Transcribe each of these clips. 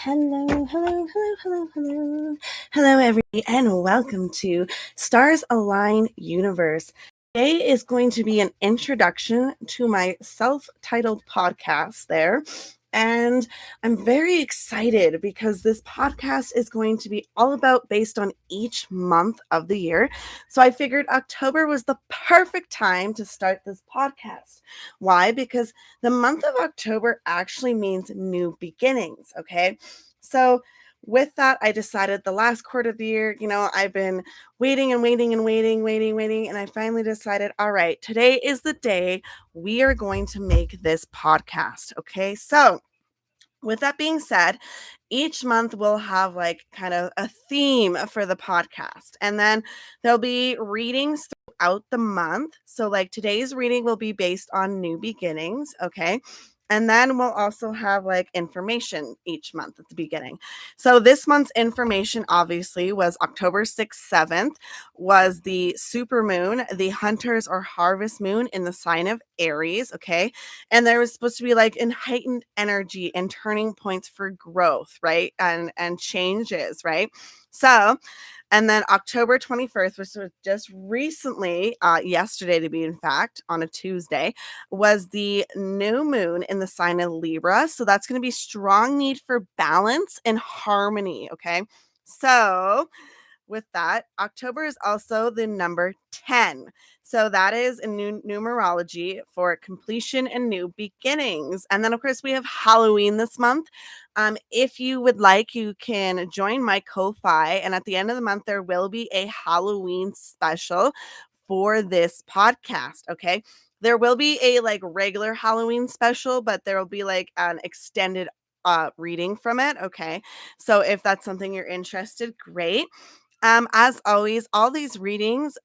Hello, hello, hello, hello, hello. Hello, everybody, and welcome to Stars Align Universe. Today is going to be an introduction to my self-titled podcast there. And I'm very excited because this podcast is going to be all about based on each month of the year. So I figured October was the perfect time to start this podcast. Why? Because the month of October actually means new beginnings, okay? So with that, I decided the last quarter of the year, I've been waiting and waiting and waiting. And I finally decided, all right, today is the day we are going to make this podcast. Okay. So with that being said, each month we'll have like kind of a theme for the podcast. And then there'll be readings throughout the month. So, like today's reading will be based on new beginnings. Okay. And then we'll also have like information each month at the beginning. So this month's information obviously was October 6th, 7th was the super moon, the hunters or harvest moon in the sign of Aries. Okay. And there was supposed to be like in heightened energy and turning points for growth, right? And changes, right? So, and then October 21st, which was just recently, yesterday to be in fact, on a Tuesday, was the new moon in the sign of Libra. So that's going to be strong need for balance and harmony. Okay. So with that, October is also the number 10. So that is a new numerology for completion and new beginnings. And then, of course, we have Halloween this month. If you would like, you can join my Ko-Fi. And at the end of the month, there will be a Halloween special for this podcast. Okay. There will be a like regular Halloween special, but there will be like an extended reading from it. Okay. So if that's something you're interested, great. As always, all these readings,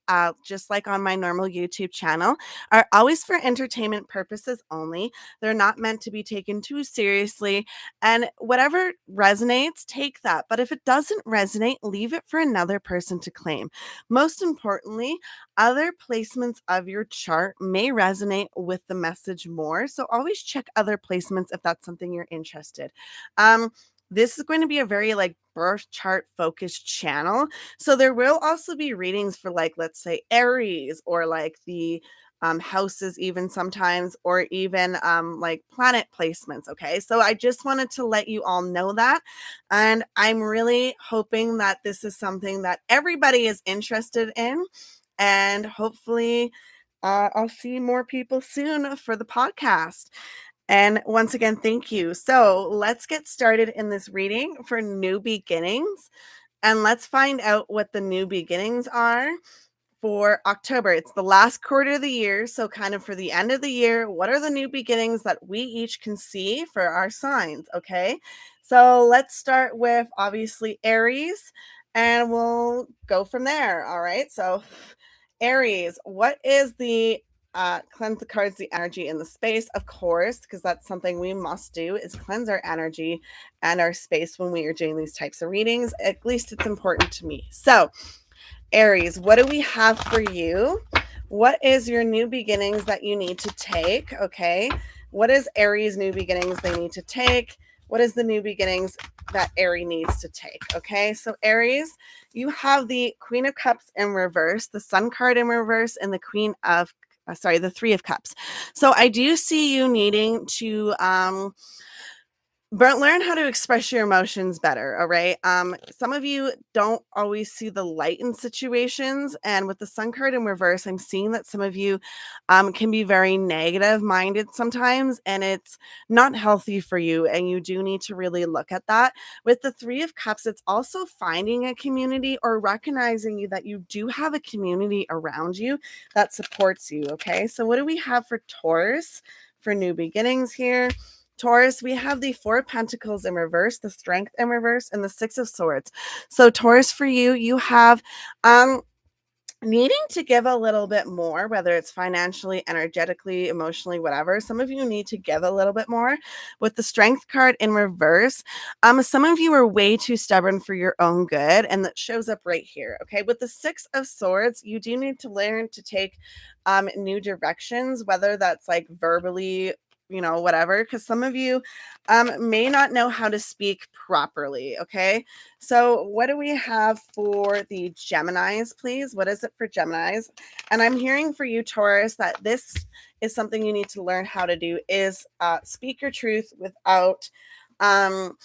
just like on my normal YouTube channel, are always for entertainment purposes only. They're not meant to be taken too seriously. And whatever resonates, take that. But if it doesn't resonate, leave it for another person to claim. Most importantly, other placements of your chart may resonate with the message more. So always check other placements if that's something you're interested. This is going to be a very like birth chart focused channel. So there will also be readings for like, let's say Aries or like the houses even sometimes, or even like planet placements. Okay. So I just wanted to let you all know that. And I'm really hoping that this is something that everybody is interested in. And hopefully I'll see more people soon for the podcast. And once again, thank you. So let's get started in this reading for new beginnings. And let's find out what the new beginnings are for October. It's the last quarter of the year. So, kind of for the end of the year, what are the new beginnings that we each can see for our signs? Okay. So, let's start with obviously Aries and we'll go from there. All right. So, Aries, what is the cleanse the cards, the energy in the space, of course, because that's something we must do is cleanse our energy and our space when we are doing these types of readings. At least it's important to me. So, Aries, what do we have for you? What is your new beginnings that you need to take? Okay. What is Aries' new beginnings they need to take? What is the new beginnings that Aries needs to take? Okay. So, Aries, you have the Queen of Cups in reverse, the Sun card in reverse, and the the Three of Cups. So, I do see you needing to, but learn how to express your emotions better. All right. Some of you don't always see the light in situations. And with the Sun card in reverse, I'm seeing that some of you can be very negative minded sometimes, and it's not healthy for you. And you do need to really look at that. With the Three of Cups, it's also finding a community or recognizing you that you do have a community around you that supports you. Okay. So, what do we have for Taurus for new beginnings here? Taurus, we have the Four of Pentacles in reverse, the Strength in reverse, and the Six of Swords. So, Taurus, for you, you have needing to give a little bit more, whether it's financially, energetically, emotionally, whatever. Some of you need to give a little bit more. With the Strength card in reverse, some of you are way too stubborn for your own good, and that shows up right here. Okay, with the Six of Swords, you do need to learn to take new directions, whether that's like verbally whatever, because some of you may not know how to speak properly. Okay. So, what do we have for the Geminis, please? What is it for Geminis? And I'm hearing for you, Taurus, that this is something you need to learn how to do is speak your truth without um,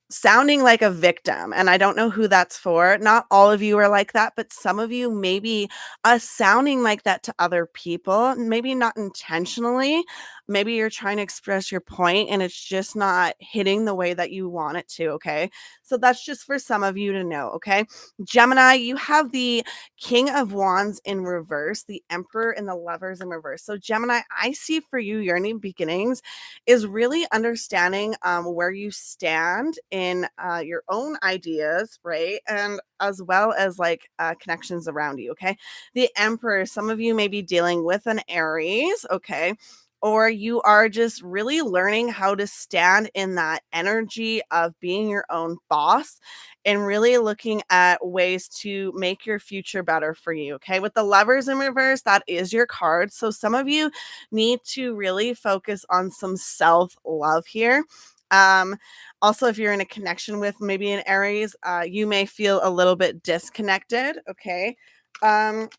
sounding like a victim. And I don't know who that's for. Not all of you are like that, but some of you may be sounding like that to other people, maybe not intentionally. Maybe you're trying to express your point and it's just not hitting the way that you want it to. Okay. So that's just for some of you to know. Okay. Gemini, you have the King of Wands in reverse, the Emperor and the Lovers in reverse. So, Gemini, I see for you, your new beginnings is really understanding where you stand in your own ideas, right? And as well as like connections around you, okay? The Emperor, some of you may be dealing with an Aries, okay? Or you are just really learning how to stand in that energy of being your own boss and really looking at ways to make your future better for you. Okay. With the Lovers in reverse, that is your card. So some of you need to really focus on some self love here. Um, Also, if you're in a connection with maybe an Aries, you may feel a little bit disconnected. Okay. Um,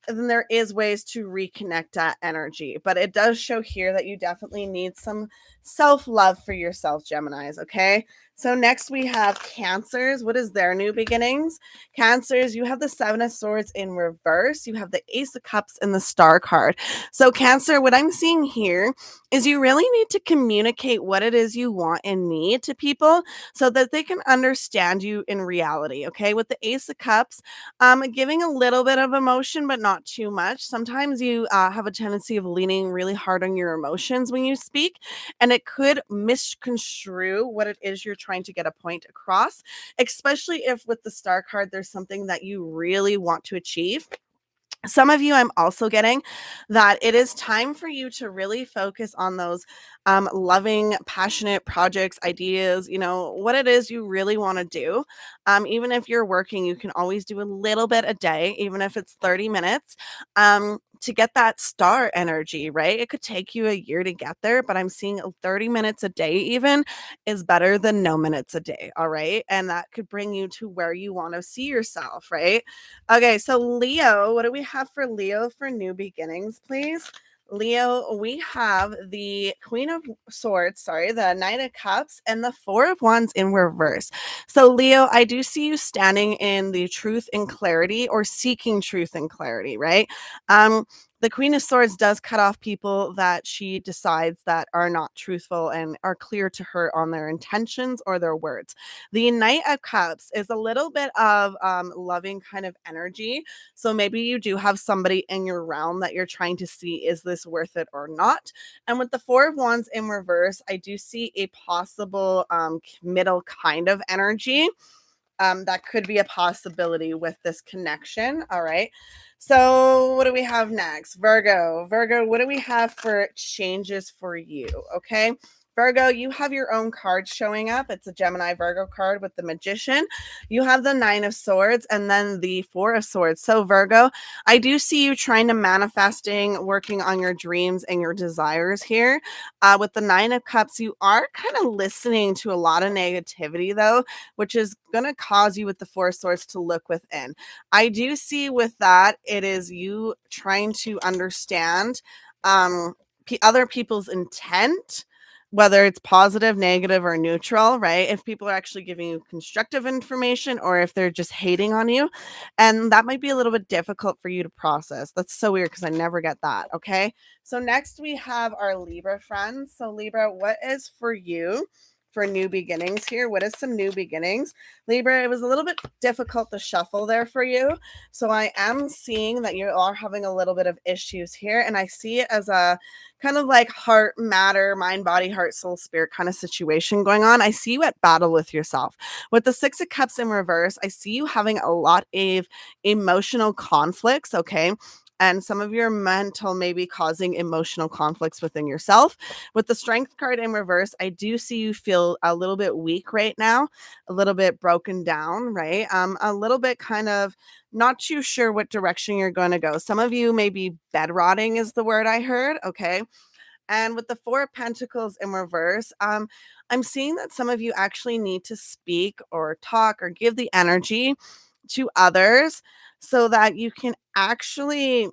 and then there is ways to reconnect that energy, but it does show here that you definitely need some self love for yourself, Geminis. Okay. So next we have Cancers. What is their new beginnings? Cancers, you have the Seven of Swords in reverse. You have the Ace of Cups and the Star card. So Cancer, what I'm seeing here is you really need to communicate what it is you want and need to people so that they can understand you in reality. Okay. With the Ace of Cups, giving a little bit of emotion, but not too much. Sometimes you have a tendency of leaning really hard on your emotions when you speak, and it could misconstrue what it is you're trying to get a point across, especially if with the Star card, there's something that you really want to achieve. Some of you, I'm also getting that it is time for you to really focus on those loving, passionate projects, ideas, what it is you really want to do. Even if you're working, you can always do a little bit a day, even if it's 30 minutes, to get that star energy, right? It could take you a year to get there, but I'm seeing 30 minutes a day, even is better than no minutes a day. All right. And that could bring you to where you want to see yourself, right? Okay, so Leo, what do we have for Leo for new beginnings, please? Leo, we have the Queen of Swords, sorry, the Knight of Cups, and the Four of Wands in reverse. So, Leo, I do see you standing in the truth and clarity or seeking truth and clarity, right? The Queen of Swords does cut off people that she decides that are not truthful and are clear to her on their intentions or their words. The Knight of Cups is a little bit of loving kind of energy. So maybe you do have somebody in your realm that you're trying to see, is this worth it or not? And with the Four of Wands in reverse, I do see a possible middle kind of energy. That could be a possibility with this connection. All right. So, what do we have next? Virgo. Virgo, what do we have for changes for you? Okay. Virgo, you have your own card showing up. It's a Gemini Virgo card with the Magician. You have the Nine of Swords and then the Four of Swords. So, Virgo, I do see you trying to manifesting, working on your dreams and your desires here. With the Nine of Cups, you are kind of listening to a lot of negativity, though, which is going to cause you with the Four of Swords to look within. I do see with that, it is you trying to understand other people's intent, whether it's positive, negative, or neutral, right? If people are actually giving you constructive information or if they're just hating on you. And that might be a little bit difficult for you to process. That's so weird because I never get that. Okay. So next we have our Libra friends. So, Libra, what is for you for new beginnings here? What is some new beginnings? Libra, it was a little bit difficult to shuffle there for you. So I am seeing that you are having a little bit of issues here. And I see it as a kind of like heart, matter, mind, body, heart, soul, spirit kind of situation going on. I see you at battle with yourself. With the Six of Cups in reverse, I see you having a lot of emotional conflicts. Okay. And some of your mental may be causing emotional conflicts within yourself. With the Strength card in reverse, I do see you feel a little bit weak right now, a little bit broken down, right? A little bit kind of not too sure what direction you're going to go. Some of you may be bed rotting is the word I heard. Okay. And with the Four of Pentacles in reverse, I'm seeing that some of you actually need to speak or talk or give the energy to others so that you can actually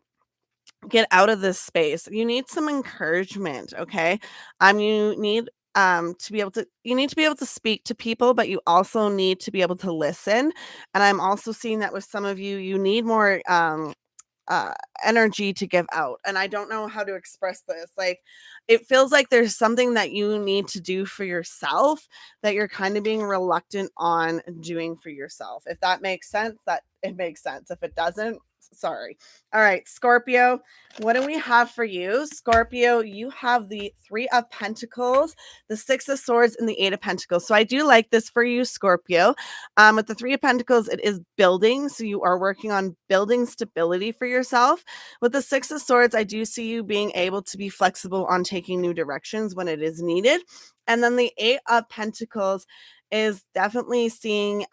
get out of this space. You need some encouragement, okay? You need you need to be able to speak to people, but you also need to be able to listen. And I'm also seeing that with some of you, you need more uh energy to give out, and I don't know how to express this. Like, it feels like there's something that you need to do for yourself that you're kind of being reluctant on doing for yourself. If that makes sense, that it makes sense. If it doesn't, sorry. All right, Scorpio, what do we have for you? Scorpio, you have the Three of Pentacles, the Six of Swords, and the Eight of Pentacles. So I do like this for you, Scorpio. With the Three of Pentacles, it is building. So you are working on building stability for yourself. With the Six of Swords, I do see you being able to be flexible on taking new directions when it is needed. And then the Eight of Pentacles is definitely seeing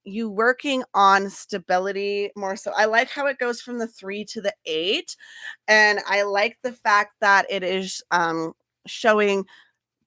you working on stability more so. I like how it goes from the 3 to the 8. And I like the fact that it is showing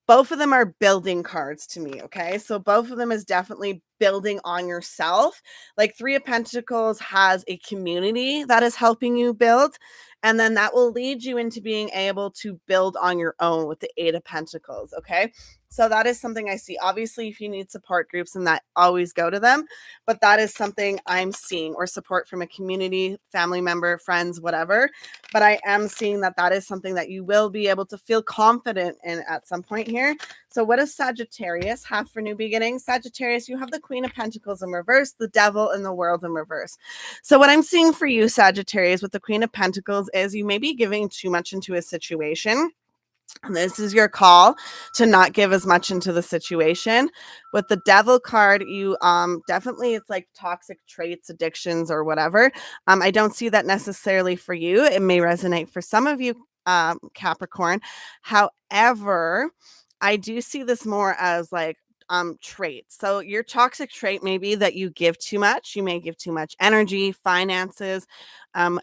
both of them are building cards to me, okay? So both of them is definitely building on yourself. Like Three of Pentacles has a community that is helping you build, and then that will lead you into being able to build on your own with the Eight of Pentacles, okay? So that is something I see. Obviously, if you need support groups and that, always go to them, but that is something I'm seeing, or support from a community, family member, friends, whatever. But I am seeing that that is something that you will be able to feel confident in at some point here. So what does Sagittarius have for new beginnings? Sagittarius, you have the Queen of Pentacles in reverse, the Devil, and the World in reverse. So what I'm seeing for you, Sagittarius, with the Queen of Pentacles is you may be giving too much into a situation. This is your call to not give as much into the situation. With the Devil card, you definitely, it's like toxic traits, addictions, or whatever. I don't see that necessarily for you. It may resonate for some of you, Capricorn. However, I do see this more as like traits. So your toxic trait may be that you give too much. You may give too much energy, finances,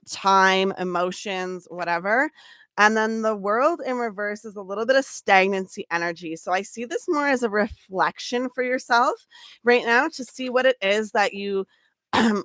time, emotions, whatever. And then the World in reverse is a little bit of stagnancy energy. So I see this more as a reflection for yourself right now to see what it is that you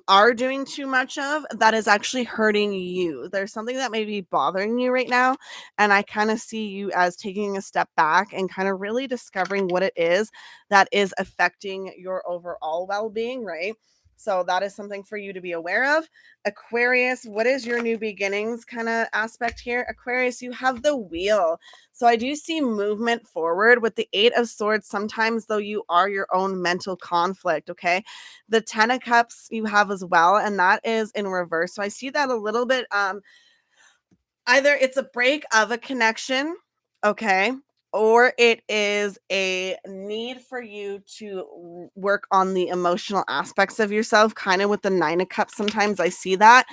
are doing too much of that is actually hurting you. There's something that may be bothering you right now. And I kind of see you as taking a step back and kind of really discovering what it is that is affecting your overall well being, right? So that is something for you to be aware of. Aquarius, what is your new beginnings kind of aspect here? Aquarius, you have the Wheel. So I do see movement forward with the Eight of Swords. Sometimes, though, you are your own mental conflict, okay? The Ten of Cups you have as well, and that is in reverse. So I see that a little bit either it's a break of a connection, okay, or it is a need for you to work on the emotional aspects of yourself, kind of with the Nine of Cups. Sometimes I see that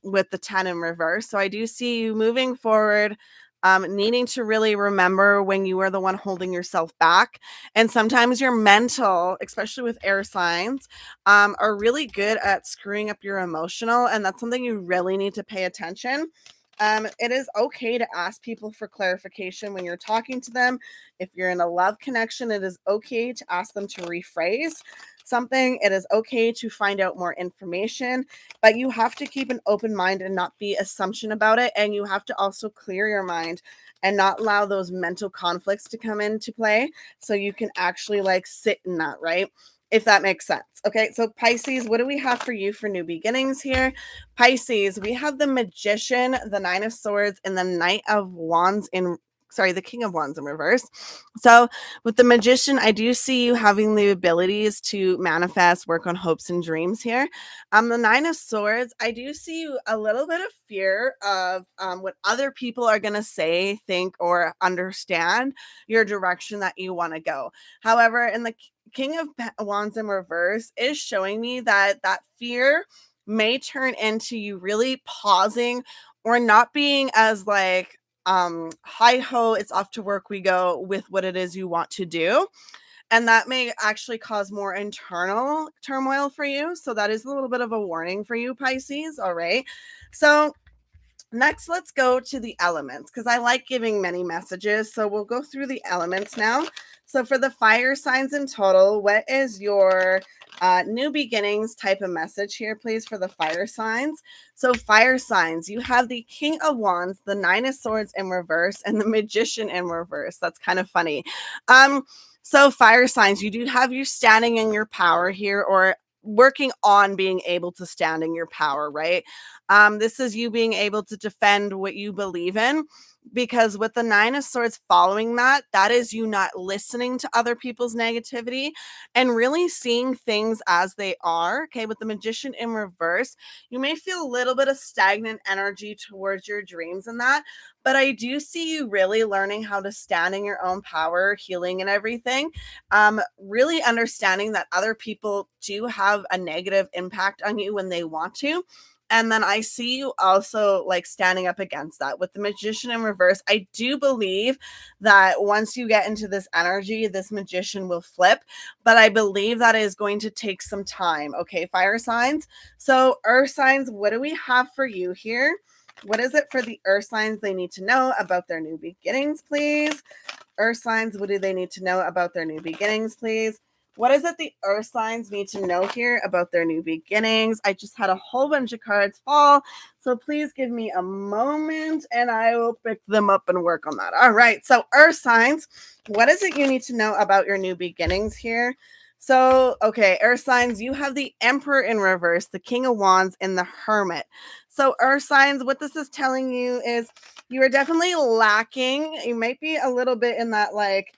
with the 10 in reverse. So I do see you moving forward, needing to really remember when you were the one holding yourself back. And sometimes your mental, especially with air signs, are really good at screwing up your emotional. And that's something you really need to pay attention. It is okay to ask people for clarification when you're talking to them. If you're in a love connection, it is okay to ask them to rephrase something. It is okay to find out more information, but you have to keep an open mind and not be assumption about it. And you have to also clear your mind and not allow those mental conflicts to come into play so you can actually like sit in that, right? If that makes sense. Okay, so Pisces, what do we have for you for new beginnings here? Pisces, we have the Magician, the Nine of Swords, and the Knight of Wands in the King of Wands in reverse. So with the Magician, I do see you having the abilities to manifest, work on hopes and dreams here. The Nine of Swords, I do see you a little bit of fear of what other people are going to say, think, or understand your direction that you want to go. However, in the King of Wands in reverse is showing me that that fear may turn into you really pausing or not being as like hi ho, it's off to work we go with what it is you want to do, and that may actually cause more internal turmoil for you. So that is a little bit of a warning for you, Pisces. All right, so Next, let's go to the elements because I like giving many messages. So we'll go through the elements now. So for the fire signs in total, what is your new beginnings type of message here, please, for the fire signs? So fire signs, you have the King of Wands, the Nine of Swords in reverse, and the Magician in reverse. That's kind of funny. So fire signs, you do have you standing in your power here, or working on being able to stand in your power, right? This is you being able to defend what you believe in, because with the Nine of Swords following that, that is you not listening to other people's negativity and really seeing things as they are. Okay, with the Magician in reverse, you may feel a little bit of stagnant energy towards your dreams and that, but I do see you really learning how to stand in your own power, healing and everything. Really understanding that other people do have a negative impact on you when they want to, and then I see you also like standing up against that. With the Magician in reverse, I do believe that once you get into this energy, this magician will flip, but I believe that is going to take some time. Okay, fire signs. So, earth signs, what do we have for you here? What is it for the earth signs they need to know about their new beginnings, please? Earth signs, what do they need to know about their new beginnings, please? What is it the earth signs need to know here about their new beginnings? I just had a whole bunch of cards fall, so please give me a moment and I will pick them up and work on that. All right, so earth signs, what is it you need to know about your new beginnings here? So, okay, earth signs, you have the Emperor in reverse, the King of Wands, and the Hermit. So, earth signs, what this is telling you is you are definitely lacking. You might be a little bit in that like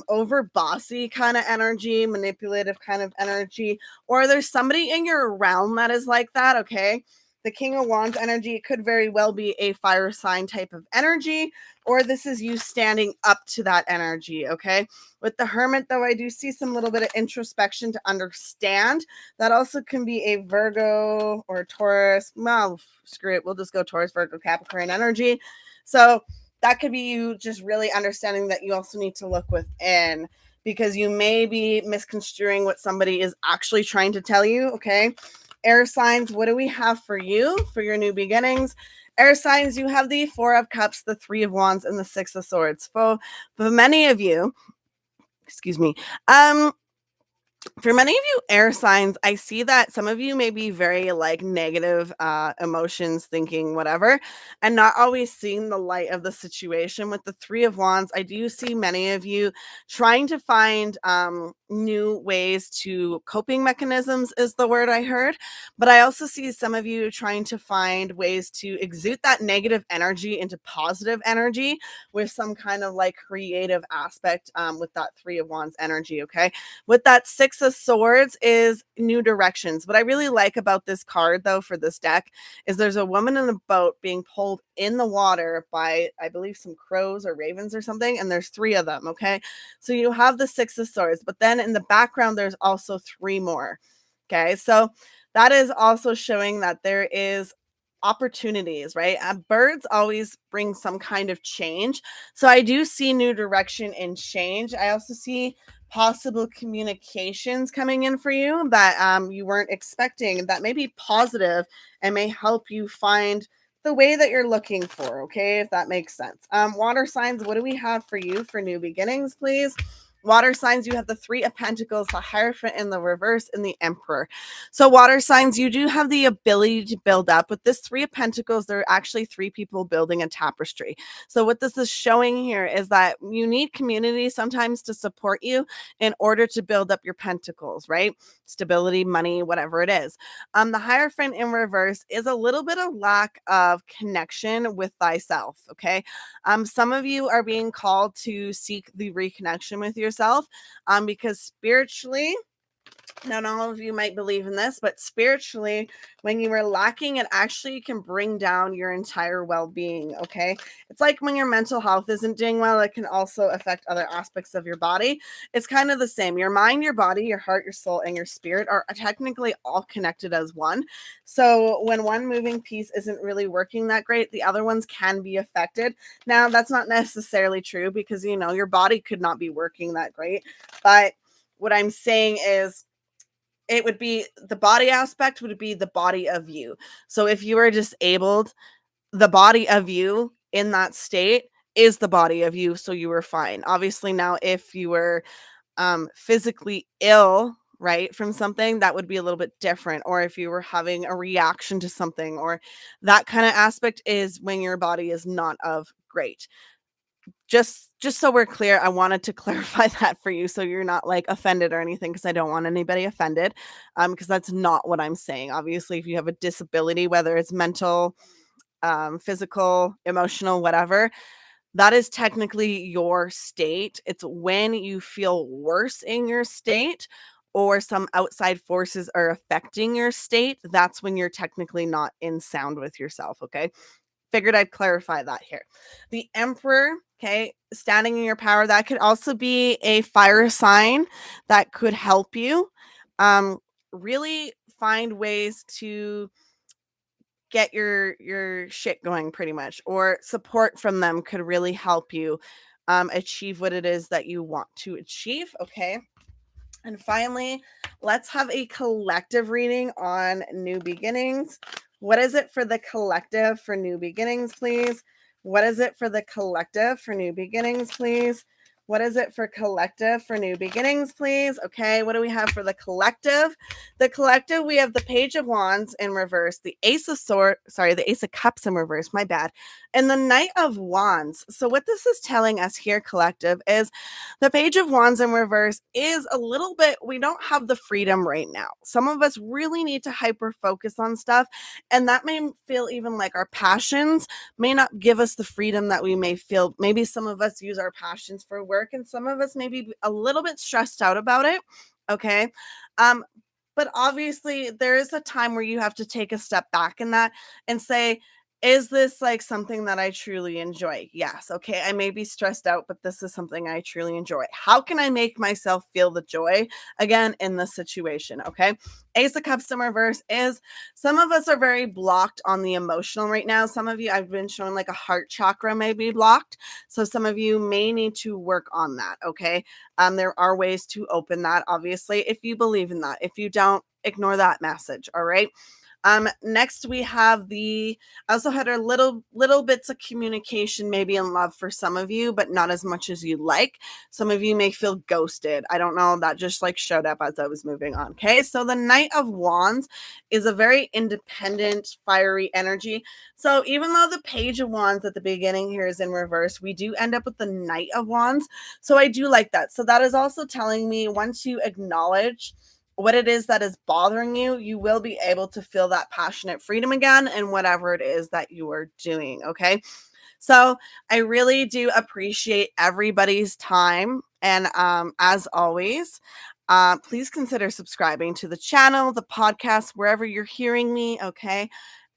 over bossy kind of energy, manipulative kind of energy, or there's somebody in your realm that is like that. Okay, the King of Wands energy could very well be a fire sign type of energy, or this is you standing up to that energy. Okay, with the Hermit though, I do see some little bit of introspection to understand. That also can be a Virgo or Taurus. Well, screw it, we'll just go Taurus, Virgo, Capricorn energy. So that could be you just really understanding that you also need to look within, because you may be misconstruing what somebody is actually trying to tell you. Okay, air signs, what do we have for you for your new beginnings? Air signs, you have the Four of Cups, the Three of Wands, and the Six of Swords. For many of you, excuse me, for many of you air signs, I see that some of you may be very like negative emotions, thinking whatever, and not always seeing the light of the situation. With the Three of Wands, I do see many of you trying to find new ways to coping mechanisms is the word I heard, but I also see some of you trying to find ways to exude that negative energy into positive energy with some kind of like creative aspect with that Three of Wands energy. Okay, with that Six of Swords is new directions. What I really like about this card, though, for this deck is there's a woman in a boat being pulled in the water by, I believe, some crows or ravens or something, and there's three of them, okay? So you have the Six of Swords, but then in the background, there's also three more, okay? So that is also showing that there is opportunities, right? Birds always bring some kind of change. So I do see new direction and change. I also see possible communications coming in for you that you weren't expecting, that may be positive and may help you find the way that you're looking for. Okay, if that makes sense. Water signs, what do we have for you for new beginnings, please? Water signs, you have the Three of Pentacles, the Hierophant in the reverse, and the Emperor. So water signs, you do have the ability to build up. With this Three of Pentacles, there are actually three people building a tapestry. So what this is showing here is that you need community sometimes to support you in order to build up your pentacles, right? Stability, money, whatever it is. The Hierophant in reverse is a little bit of lack of connection with thyself. Okay. Some of you are being called to seek the reconnection with yourself because spiritually, not all of you might believe in this, but spiritually, when you are lacking, it actually can bring down your entire well-being. Okay. It's like when your mental health isn't doing well, it can also affect other aspects of your body. It's kind of the same. Your mind, your body, your heart, your soul, and your spirit are technically all connected as one. So when one moving piece isn't really working that great, the other ones can be affected. Now, that's not necessarily true because, you know, your body could not be working that great. But what I'm saying is, it would be the body aspect would be the body of you. So if you are disabled, the body of you in that state is the body of you, so you were fine. Obviously, now if you were physically ill, right, from something, that would be a little bit different. Or if you were having a reaction to something, or that kind of aspect is when your body is not of great. Just so we're clear, I wanted to clarify that for you so you're not like offended or anything, because I don't want anybody offended, because that's not what I'm saying. Obviously, if you have a disability, whether it's mental, physical, emotional, whatever, that is technically your state. It's when you feel worse in your state or some outside forces are affecting your state, that's when you're technically not in sound with yourself, okay? Figured I'd clarify that here. The Emperor, okay, standing in your power, that could also be a fire sign that could help you really find ways to get your shit going pretty much, or support from them could really help you achieve what it is that you want to achieve, okay? And finally, let's have a collective reading on new beginnings. What is it for the collective for new beginnings, please? What is it for the collective for new beginnings, please? What is it for collective for new beginnings, please? Okay, what do we have for the collective? The collective, we have the Page of Wands in reverse, the Ace of the Ace of Cups in reverse, my bad, and the Knight of Wands. So what this is telling us here, collective, is the Page of Wands in reverse is a little bit, we don't have the freedom right now. Some of us really need to hyper focus on stuff, and that may feel even like our passions may not give us the freedom that we may feel. Maybe some of us use our passions for work, and some of us may be a little bit stressed out about it. Okay. Um, but obviously, there is a time where you have to take a step back in that and say, is this like something that I truly enjoy? Yes. Okay. I may be stressed out, but this is something I truly enjoy. How can I make myself feel the joy again in this situation? Okay. Ace of Cups in reverse is, some of us are very blocked on the emotional right now. Some of you, I've been shown like a heart chakra may be blocked. So some of you may need to work on that. Okay. There are ways to open that, obviously, if you believe in that. If you don't, ignore that message. All right. Next we have I also had a little bits of communication, maybe in love for some of you, but not as much as you'd like. Some of you may feel ghosted. I don't know. That just like showed up as I was moving on. Okay. So the Knight of Wands is a very independent, fiery energy. So even though the Page of Wands at the beginning here is in reverse, we do end up with the Knight of Wands. So I do like that. So that is also telling me, once you acknowledge what it is that is bothering you, you will be able to feel that passionate freedom again in whatever it is that you are doing. Okay. So I really do appreciate everybody's time. And as always, please consider subscribing to the channel, the podcast, wherever you're hearing me. Okay.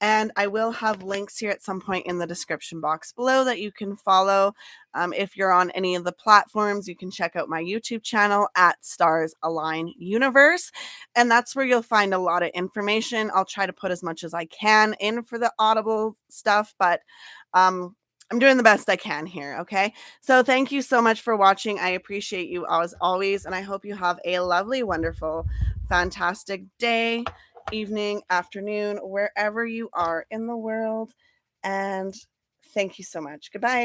And I will have links here at some point in the description box below that you can follow. If you're on any of the platforms, you can check out my YouTube channel at Stars Align Universe. And that's where you'll find a lot of information. I'll try to put as much as I can in for the Audible stuff, but I'm doing the best I can here. Okay. So thank you so much for watching. I appreciate you as always. And I hope you have a lovely, wonderful, fantastic day, evening, afternoon, wherever you are in the world. And thank you so much. Goodbye.